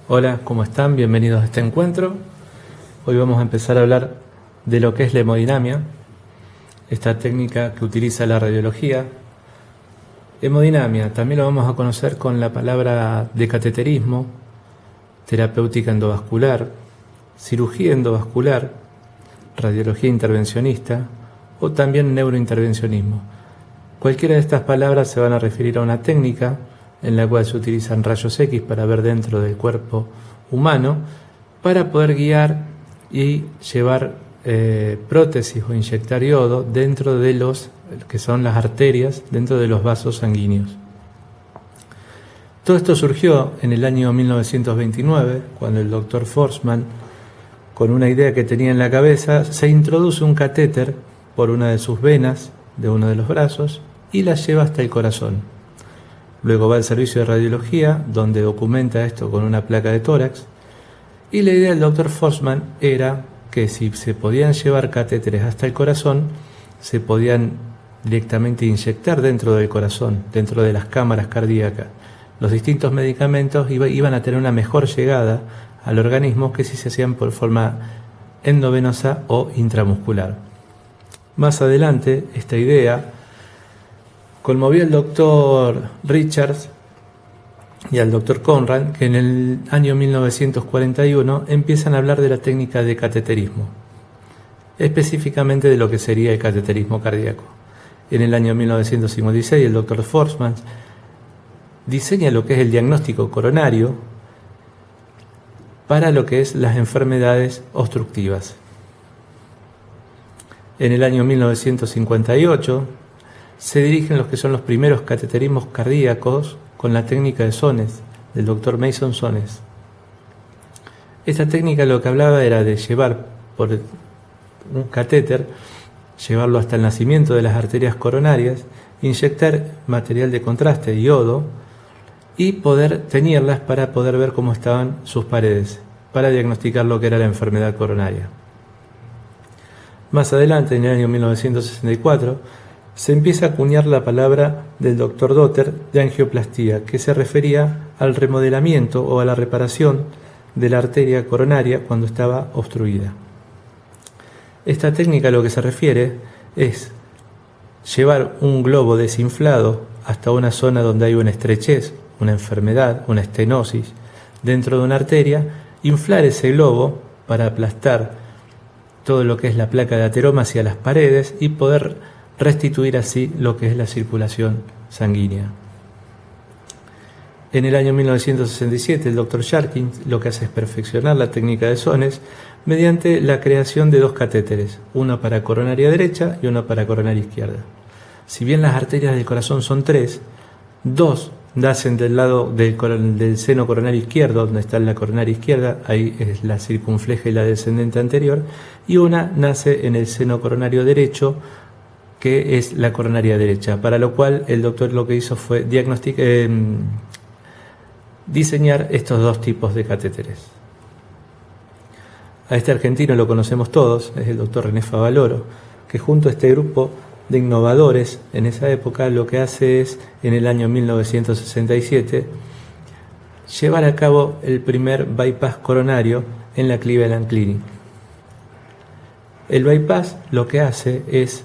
Hola, ¿cómo están? Bienvenidos a este encuentro. Hoy vamos a empezar a hablar de lo que es la hemodinamia, esta técnica que utiliza la radiología. Hemodinamia también lo vamos a conocer con la palabra de cateterismo, terapéutica endovascular, cirugía endovascular, radiología intervencionista o también neurointervencionismo. Cualquiera de estas palabras se van a referir a una técnica en la cual se utilizan rayos X para ver dentro del cuerpo humano para poder guiar y llevar prótesis o inyectar yodo dentro de los que son las arterias, dentro de los vasos sanguíneos. Todo esto surgió en el año 1929, cuando el doctor Forsman, con una idea que tenía en la cabeza, se introduce un catéter por una de sus venas de uno de los brazos y la lleva hasta el corazón. Luego va al servicio de radiología, donde documenta esto con una placa de tórax, y la idea del doctor Forsman era que si se podían llevar catéteres hasta el corazón, se podían directamente inyectar dentro del corazón, dentro de las cámaras cardíacas. Los distintos medicamentos iban a tener una mejor llegada al organismo que si se hacían por forma endovenosa o intramuscular. Más adelante, esta idea conmovió al doctor Richards y al doctor Conrad, que en el año 1941 empiezan a hablar de la técnica de cateterismo, específicamente de lo que sería el cateterismo cardíaco. En el año 1956 el doctor Forsman diseña lo que es el diagnóstico coronario para lo que es las enfermedades obstructivas. En el año 1958 se dirigen los que son los primeros cateterismos cardíacos con la técnica de Sones, del doctor Mason Sones. Esta técnica lo que hablaba era de llevar por un catéter, llevarlo hasta el nacimiento de las arterias coronarias, inyectar material de contraste, yodo, y poder teñirlas para poder ver cómo estaban sus paredes, para diagnosticar lo que era la enfermedad coronaria. Más adelante, en el año 1964, se empieza a acuñar la palabra del doctor Dotter de angioplastía, que se refería al remodelamiento o a la reparación de la arteria coronaria cuando estaba obstruida. Esta técnica lo que se refiere es llevar un globo desinflado hasta una zona donde hay una estrechez, una enfermedad, una estenosis dentro de una arteria, inflar ese globo para aplastar todo lo que es la placa de ateroma hacia las paredes y poder restituir así lo que es la circulación sanguínea. En el año 1967 el doctor Sharkin lo que hace es perfeccionar la técnica de Sones mediante la creación de dos catéteres, uno para coronaria derecha y uno para coronaria izquierda. Si bien las arterias del corazón son tres, dos nacen del lado del seno coronario izquierdo, donde está la coronaria izquierda, ahí es la circunfleja y la descendente anterior, y una nace en el seno coronario derecho, que es la coronaria derecha, para lo cual el doctor lo que hizo fue diseñar estos dos tipos de catéteres. A este argentino lo conocemos todos, es el doctor René Favaloro, que junto a este grupo de innovadores en esa época lo que hace es, en el año 1967, llevar a cabo el primer bypass coronario en la Cleveland Clinic. El bypass lo que hace es,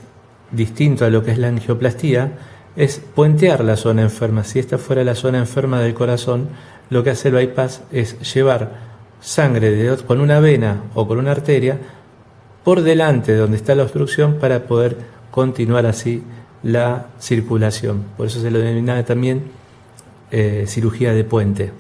distinto a lo que es la angioplastía, es puentear la zona enferma. Si esta fuera la zona enferma del corazón, lo que hace el bypass es llevar sangre con una vena o con una arteria por delante de donde está la obstrucción para poder continuar así la circulación. Por eso se lo denomina también cirugía de puente.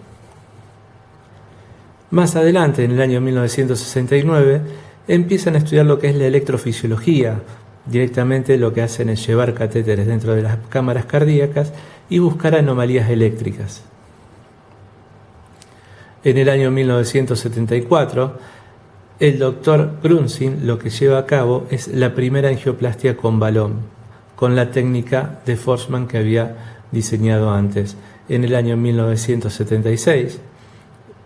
Más adelante, en el año 1969, empiezan a estudiar lo que es la electrofisiología. Directamente lo que hacen es llevar catéteres dentro de las cámaras cardíacas y buscar anomalías eléctricas. En el año 1974, el doctor Grunzin lo que lleva a cabo es la primera angioplastia con balón, con la técnica de Forsman que había diseñado antes. En el año 1976,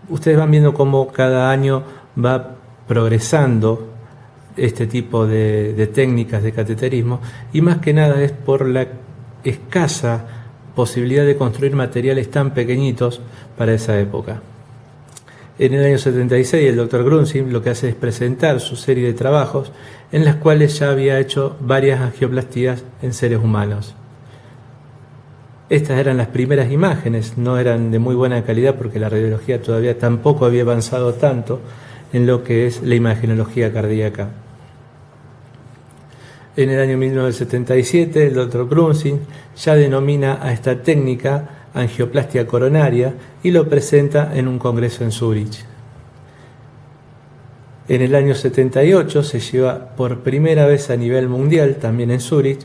ustedes van viendo cómo cada año va progresando este tipo de técnicas de cateterismo, y más que nada es por la escasa posibilidad de construir materiales tan pequeñitos para esa época. En el año 76 el Dr. Gründgens lo que hace es presentar su serie de trabajos en las cuales ya había hecho varias angioplastías en seres humanos. Estas eran las primeras imágenes, no eran de muy buena calidad porque la radiología todavía tampoco había avanzado tanto en lo que es la imagenología cardíaca. En el año 1977 el Dr. Gründgens ya denomina a esta técnica angioplastia coronaria y lo presenta en un congreso en Zúrich. En el año 78 se lleva por primera vez a nivel mundial, también en Zúrich,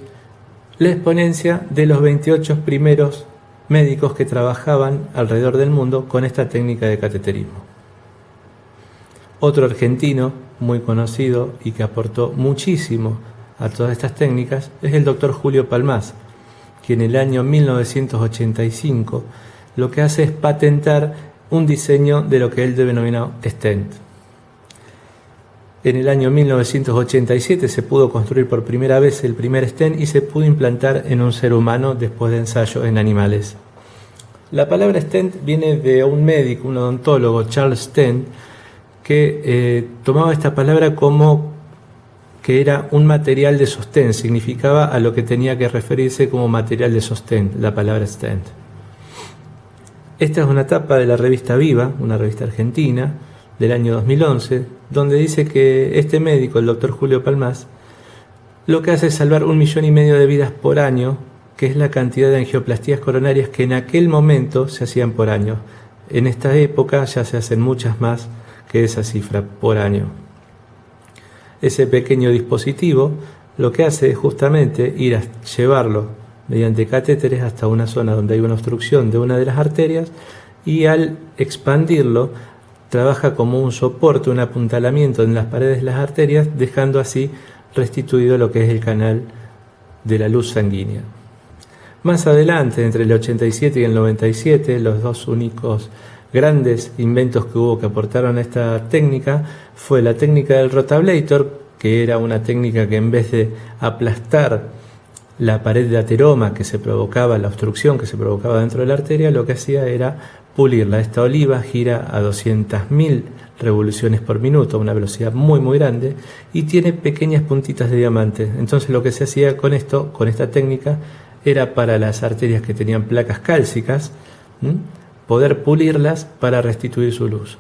la exponencia de los 28 primeros médicos que trabajaban alrededor del mundo con esta técnica de cateterismo. Otro argentino muy conocido y que aportó muchísimo a todas estas técnicas es el doctor Julio Palmás, que en el año 1985 lo que hace es patentar un diseño de lo que él denominó stent. En el año 1987 se pudo construir por primera vez el primer stent y se pudo implantar en un ser humano después de ensayos en animales. La palabra stent viene de un médico, un odontólogo, Charles Stent, que tomaba esta palabra como que era un material de sostén, significaba a lo que tenía que referirse como material de sostén, la palabra stent. Esta es una tapa de la revista Viva, una revista argentina, del año 2011, donde dice que este médico, el doctor Julio Palmás, lo que hace es salvar 1,5 millones de vidas por año, que es la cantidad de angioplastías coronarias que en aquel momento se hacían por año. En esta época ya se hacen muchas más que esa cifra por año. Ese pequeño dispositivo lo que hace es justamente ir a llevarlo mediante catéteres hasta una zona donde hay una obstrucción de una de las arterias y al expandirlo trabaja como un soporte, un apuntalamiento en las paredes de las arterias, dejando así restituido lo que es el canal de la luz sanguínea. Más adelante, entre el 87 y el 97, los dos únicos grandes inventos que hubo que aportaron a esta técnica fue la técnica del rotablator, que era una técnica que en vez de aplastar la pared de ateroma que se provocaba, la obstrucción que se provocaba dentro de la arteria, lo que hacía era pulirla. Esta oliva gira a 200.000 revoluciones por minuto, a una velocidad muy muy grande, y tiene pequeñas puntitas de diamante. Entonces lo que se hacía con esto, con esta técnica, era para las arterias que tenían placas cálcicas, poder pulirlas para restituir su luz.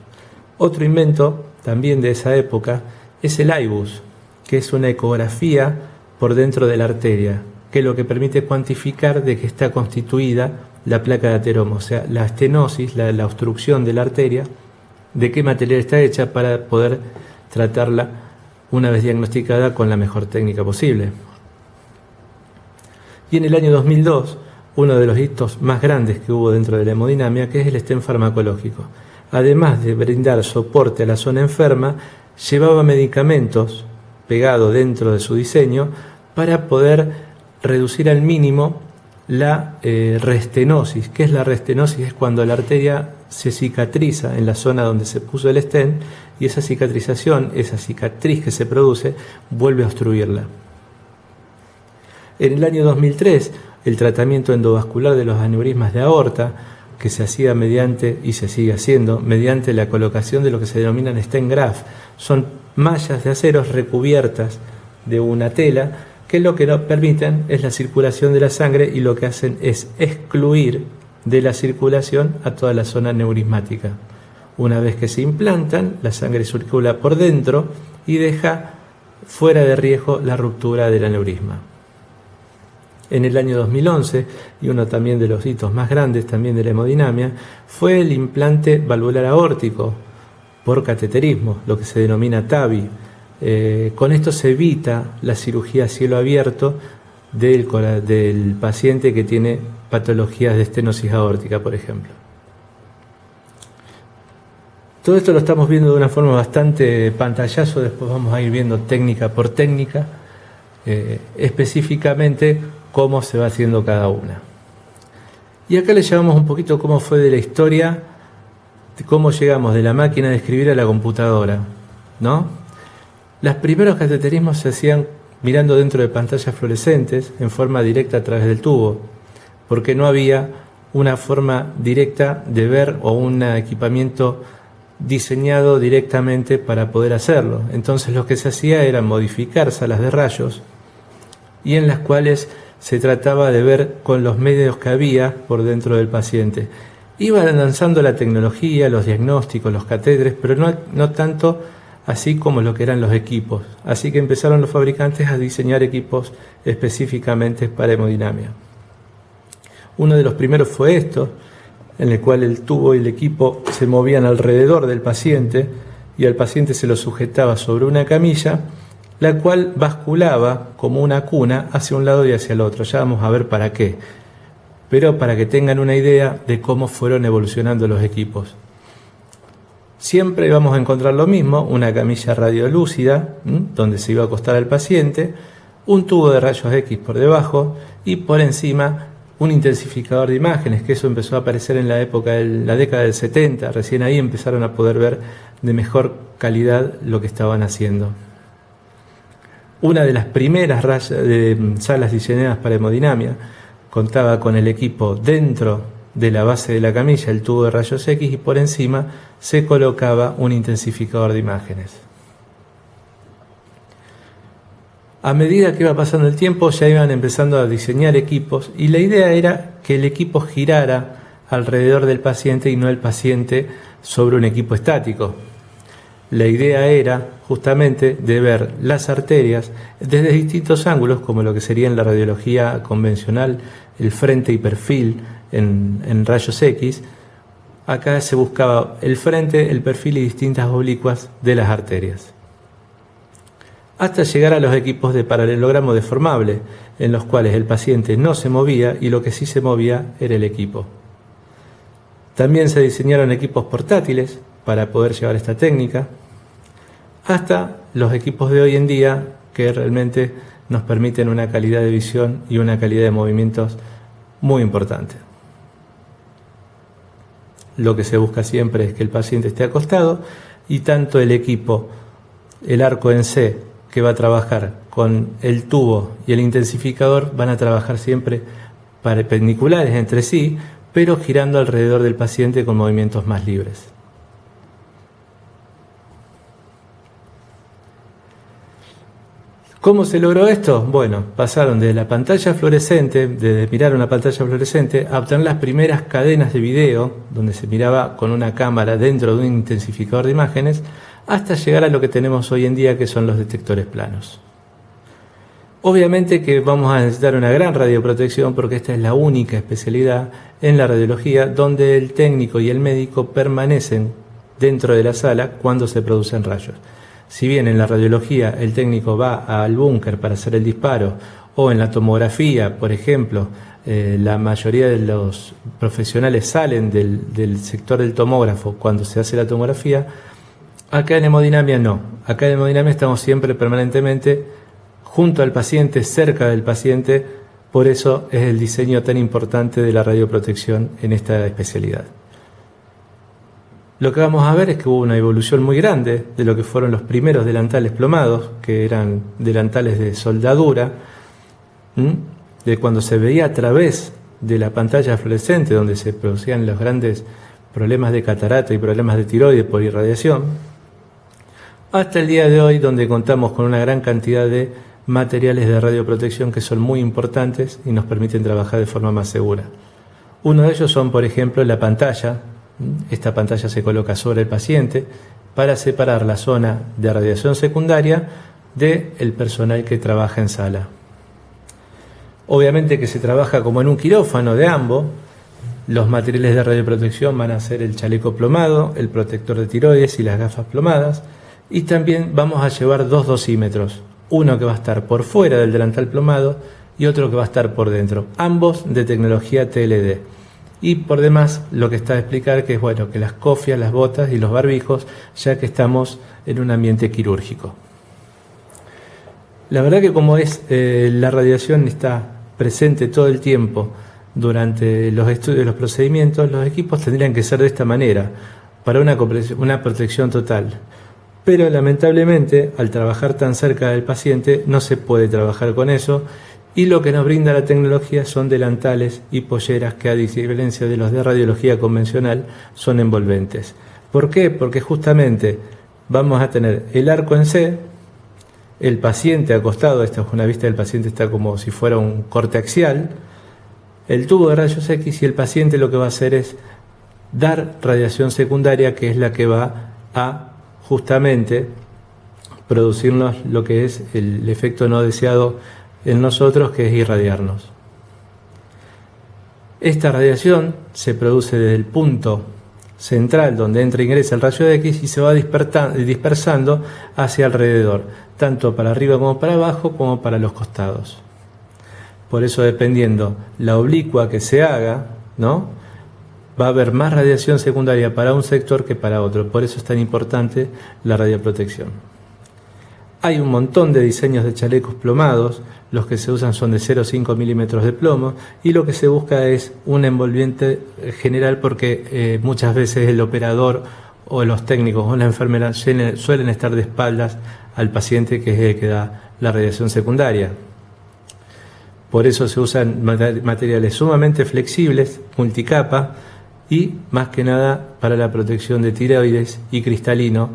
Otro invento también de esa época es el IBUS, que es una ecografía por dentro de la arteria, que lo que permite cuantificar de qué está constituida la placa de ateroma, o sea, la estenosis, la obstrucción de la arteria, de qué material está hecha para poder tratarla una vez diagnosticada con la mejor técnica posible. Y en el año 2002, uno de los hitos más grandes que hubo dentro de la hemodinamia, que es el stent farmacológico. Además de brindar soporte a la zona enferma, llevaba medicamentos pegados dentro de su diseño para poder reducir al mínimo la restenosis. ¿Qué es la restenosis? Es cuando la arteria se cicatriza en la zona donde se puso el stent y esa cicatrización, esa cicatriz que se produce, vuelve a obstruirla. En el año 2003, el tratamiento endovascular de los aneurismas de aorta, que se hacía mediante, y se sigue haciendo, mediante la colocación de lo que se denominan stent graft. Son mallas de aceros recubiertas de una tela que lo que no permiten es la circulación de la sangre y lo que hacen es excluir de la circulación a toda la zona neurismática. Una vez que se implantan, la sangre circula por dentro y deja fuera de riesgo la ruptura del aneurisma. En el año 2011, y uno también de los hitos más grandes también de la hemodinamia, fue el implante valvular aórtico por cateterismo, lo que se denomina TAVI. Con esto se evita la cirugía a cielo abierto del paciente que tiene patologías de estenosis aórtica, por ejemplo. Todo esto lo estamos viendo de una forma bastante pantallazo, después vamos a ir viendo técnica por técnica, específicamente cómo se va haciendo cada una. Y acá les llevamos un poquito cómo fue de la historia, de cómo llegamos de la máquina de escribir a la computadora, ¿no? Los primeros cateterismos se hacían mirando dentro de pantallas fluorescentes en forma directa a través del tubo, porque no había una forma directa de ver o un equipamiento diseñado directamente para poder hacerlo. Entonces lo que se hacía era modificar salas de rayos y en las cuales se trataba de ver con los medios que había por dentro del paciente. Iba avanzando la tecnología, los diagnósticos, los catéteres, pero no tanto así como lo que eran los equipos. Así que empezaron los fabricantes a diseñar equipos específicamente para hemodinamia. Uno de los primeros fue esto, en el cual el tubo y el equipo se movían alrededor del paciente y al paciente se lo sujetaba sobre una camilla, la cual basculaba como una cuna hacia un lado y hacia el otro. Ya vamos a ver para qué, pero para que tengan una idea de cómo fueron evolucionando los equipos. Siempre íbamos a encontrar lo mismo, una camilla radiolúcida, donde se iba a acostar al paciente, un tubo de rayos X por debajo y por encima un intensificador de imágenes, que eso empezó a aparecer en la época de la década del 70, recién ahí empezaron a poder ver de mejor calidad lo que estaban haciendo. Una de las primeras salas diseñadas para hemodinamia contaba con el equipo dentro de la base de la camilla, el tubo de rayos X, y por encima se colocaba un intensificador de imágenes. A medida que iba pasando el tiempo ya iban empezando a diseñar equipos y la idea era que el equipo girara alrededor del paciente y no el paciente sobre un equipo estático. La idea era justamente de ver las arterias desde distintos ángulos, como lo que sería en la radiología convencional, el frente y perfil en rayos X. Acá se buscaba el frente, el perfil y distintas oblicuas de las arterias, hasta llegar a los equipos de paralelogramo deformable, en los cuales el paciente no se movía y lo que sí se movía era el equipo. También se diseñaron equipos portátiles para poder llevar esta técnica, hasta los equipos de hoy en día que realmente nos permiten una calidad de visión y una calidad de movimientos muy importante. Lo que se busca siempre es que el paciente esté acostado y tanto el equipo, el arco en C, que va a trabajar con el tubo y el intensificador, van a trabajar siempre perpendiculares entre sí, pero girando alrededor del paciente con movimientos más libres. ¿Cómo se logró esto? Bueno, pasaron de la pantalla fluorescente, de mirar una pantalla fluorescente, a obtener las primeras cadenas de video, donde se miraba con una cámara dentro de un intensificador de imágenes, hasta llegar a lo que tenemos hoy en día, que son los detectores planos. Obviamente que vamos a necesitar una gran radioprotección, porque esta es la única especialidad en la radiología donde el técnico y el médico permanecen dentro de la sala cuando se producen rayos. Si bien en la radiología el técnico va al búnker para hacer el disparo, o en la tomografía, por ejemplo, la mayoría de los profesionales salen del sector del tomógrafo cuando se hace la tomografía, acá en hemodinamia no. Acá en hemodinamia estamos siempre permanentemente junto al paciente, cerca del paciente, por eso es el diseño tan importante de la radioprotección en esta especialidad. Lo que vamos a ver es que hubo una evolución muy grande de lo que fueron los primeros delantales plomados, que eran delantales de soldadura, de cuando se veía a través de la pantalla fluorescente, donde se producían los grandes problemas de catarata y problemas de tiroides por irradiación, hasta el día de hoy, donde contamos con una gran cantidad de materiales de radioprotección que son muy importantes y nos permiten trabajar de forma más segura. Uno de ellos son, por ejemplo, la pantalla. Esta pantalla se coloca sobre el paciente para separar la zona de radiación secundaria del personal que trabaja en sala. Obviamente que se trabaja como en un quirófano de ambos. Los materiales de radioprotección van a ser el chaleco plomado, el protector de tiroides y las gafas plomadas. Y también vamos a llevar dos dosímetros, uno que va a estar por fuera del delantal plomado y otro que va a estar por dentro, ambos de tecnología TLD. Y por demás, lo que está a explicar que es bueno que las cofias, las botas y los barbijos, ya que estamos en un ambiente quirúrgico. La verdad que como es la radiación está presente todo el tiempo durante los estudios de los procedimientos, los equipos tendrían que ser de esta manera, para una protección total. Pero lamentablemente, al trabajar tan cerca del paciente, no se puede trabajar con eso, y lo que nos brinda la tecnología son delantales y polleras que, a diferencia de los de radiología convencional, son envolventes. ¿Por qué? Porque justamente vamos a tener el arco en C, el paciente acostado, esta es una vista del paciente, está como si fuera un corte axial, el tubo de rayos X, y el paciente lo que va a hacer es dar radiación secundaria, que es la que va a justamente producirnos lo que es el efecto no deseado en nosotros, que es irradiarnos. Esta radiación se produce desde el punto central donde entra e ingresa el rayo X y se va dispersando hacia alrededor, tanto para arriba como para abajo, como para los costados. Por eso, dependiendo la oblicua que se haga, ¿no?, va a haber más radiación secundaria para un sector que para otro. Por eso es tan importante la radioprotección. Hay un montón de diseños de chalecos plomados. Los que se usan son de 0,5 milímetros de plomo, y lo que se busca es un envolvente general, porque muchas veces el operador o los técnicos o la enfermera suelen estar de espaldas al paciente, que es el que da la radiación secundaria. Por eso se usan materiales sumamente flexibles, multicapa, y más que nada para la protección de tiroides y cristalino,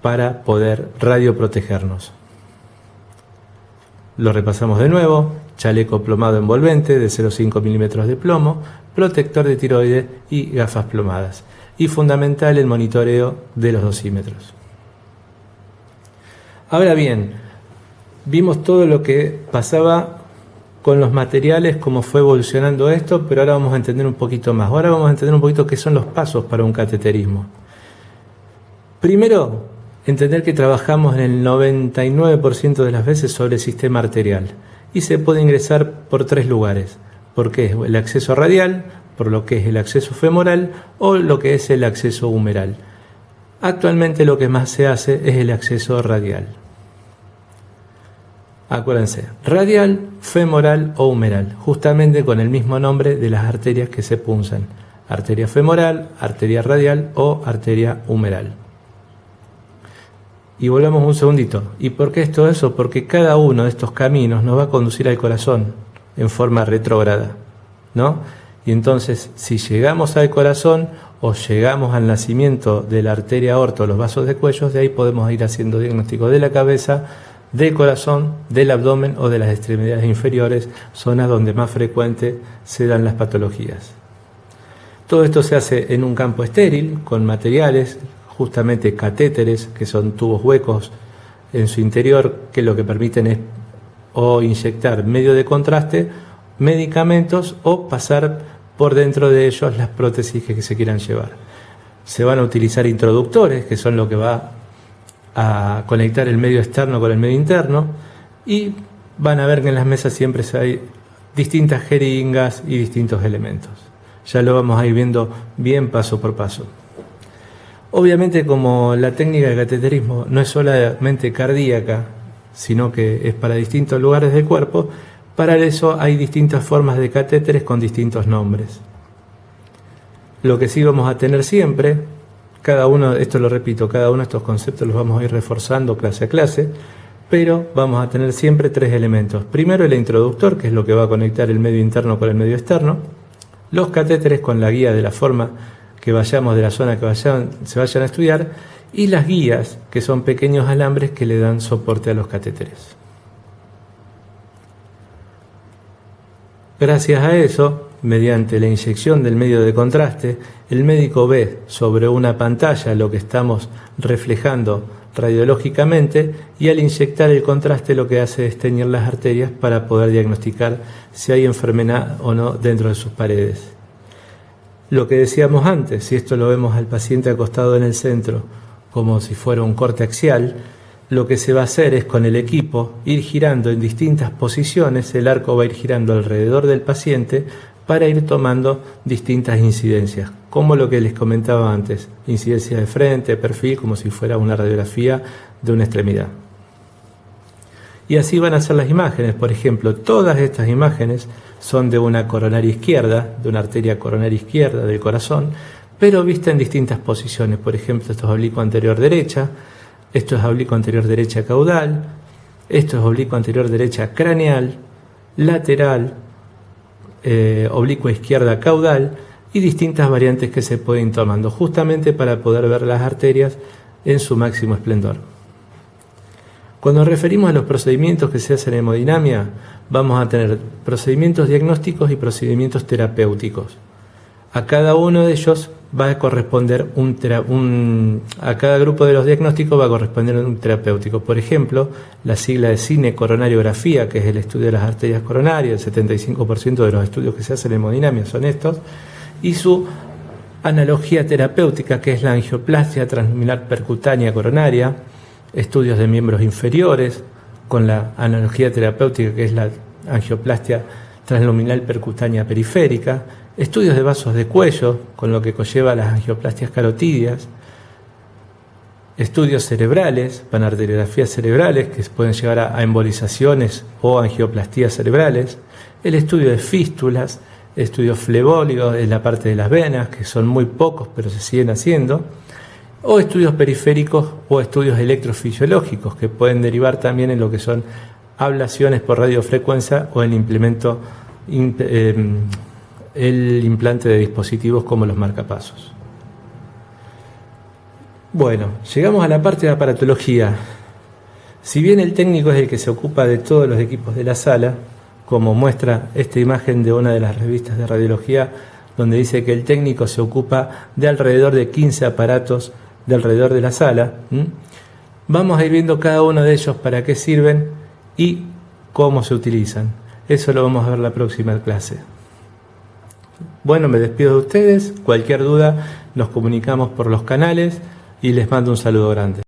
para poder radioprotegernos. Lo repasamos de nuevo: chaleco plomado envolvente de 0,5 milímetros de plomo, protector de tiroides y gafas plomadas. Y fundamental el monitoreo de los dosímetros. Ahora bien, vimos todo lo que pasaba con los materiales, cómo fue evolucionando esto, pero ahora vamos a entender un poquito más. Ahora vamos a entender un poquito qué son los pasos para un cateterismo. Primero, entender que trabajamos en el 99% de las veces sobre el sistema arterial, y se puede ingresar por 3 lugares: porque es el acceso radial, por lo que es el acceso femoral, o lo que es el acceso humeral. Actualmente lo que más se hace es el acceso radial. Acuérdense, radial, femoral o humeral, justamente con el mismo nombre de las arterias que se punzan: arteria femoral, arteria radial o arteria humeral. Y volvamos un segundito. ¿Y por qué es todo eso? Porque cada uno de estos caminos nos va a conducir al corazón en forma retrógrada, ¿no? Y entonces, si llegamos al corazón o llegamos al nacimiento de la arteria aorta o los vasos de cuello, de ahí podemos ir haciendo diagnóstico de la cabeza, del corazón, del abdomen o de las extremidades inferiores, zonas donde más frecuente se dan las patologías. Todo esto se hace en un campo estéril, con materiales, justamente catéteres, que son tubos huecos en su interior, que lo que permiten es o inyectar medio de contraste, medicamentos, o pasar por dentro de ellos las prótesis que se quieran llevar. Se van a utilizar introductores, que son lo que va a conectar el medio externo con el medio interno, y van a ver que en las mesas siempre hay distintas jeringas y distintos elementos. Ya lo vamos a ir viendo bien paso por paso. Obviamente, como la técnica de cateterismo no es solamente cardíaca, sino que es para distintos lugares del cuerpo, para eso hay distintas formas de catéteres con distintos nombres. Lo que sí vamos a tener siempre, cada uno, esto lo repito, cada uno de estos conceptos los vamos a ir reforzando clase a clase, pero vamos a tener siempre 3 elementos. Primero, el introductor, que es lo que va a conectar el medio interno con el medio externo; los catéteres, con la guía de la forma que vayamos, de la zona que se vayan a estudiar; y las guías, que son pequeños alambres que le dan soporte a los catéteres. Gracias a eso, mediante la inyección del medio de contraste, el médico ve sobre una pantalla lo que estamos reflejando radiológicamente, y al inyectar el contraste lo que hace es teñir las arterias para poder diagnosticar si hay enfermedad o no dentro de sus paredes. Lo que decíamos antes, si esto lo vemos al paciente acostado en el centro como si fuera un corte axial, lo que se va a hacer es, con el equipo, ir girando en distintas posiciones. El arco va a ir girando alrededor del paciente para ir tomando distintas incidencias, como lo que les comentaba antes: incidencias de frente, perfil, como si fuera una radiografía de una extremidad. Y así van a ser las imágenes. Por ejemplo, todas estas imágenes son de una coronaria izquierda, de una arteria coronaria izquierda del corazón, pero vista en distintas posiciones. Por ejemplo, esto es oblicuo anterior derecha, esto es oblicuo anterior derecha caudal, esto es oblicuo anterior derecha craneal, lateral, oblicua izquierda caudal, y distintas variantes que se pueden ir tomando, justamente para poder ver las arterias en su máximo esplendor. Cuando nos referimos a los procedimientos que se hacen en hemodinamia, vamos a tener procedimientos diagnósticos y procedimientos terapéuticos. A cada uno de ellos va a corresponder a cada grupo de los diagnósticos va a corresponder un terapéutico. Por ejemplo, la sigla de cinecoronariografía, que es el estudio de las arterias coronarias, el 75% de los estudios que se hacen en hemodinamia son estos, y su analogía terapéutica, que es la angioplastia transluminal percutánea coronaria, estudios de miembros inferiores, con la analogía terapéutica, que es la angioplastia transluminal percutánea periférica, estudios de vasos de cuello, con lo que conlleva las angioplastias carotídeas, estudios cerebrales, panarteriografías cerebrales, que pueden llevar a embolizaciones o angioplastías cerebrales, el estudio de fístulas, estudios flebólicos en la parte de las venas, que son muy pocos pero se siguen haciendo, o estudios periféricos o estudios electrofisiológicos, que pueden derivar también en lo que son ablaciones por radiofrecuencia o el implante de dispositivos como los marcapasos. Bueno, llegamos a la parte de aparatología. Si bien el técnico es el que se ocupa de todos los equipos de la sala, como muestra esta imagen de una de las revistas de radiología, donde dice que el técnico se ocupa de alrededor de 15 aparatos de alrededor de la sala, vamos a ir viendo cada uno de ellos para qué sirven y cómo se utilizan. Eso lo vamos a ver la próxima clase. Bueno, me despido de ustedes. Cualquier duda nos comunicamos por los canales y les mando un saludo grande.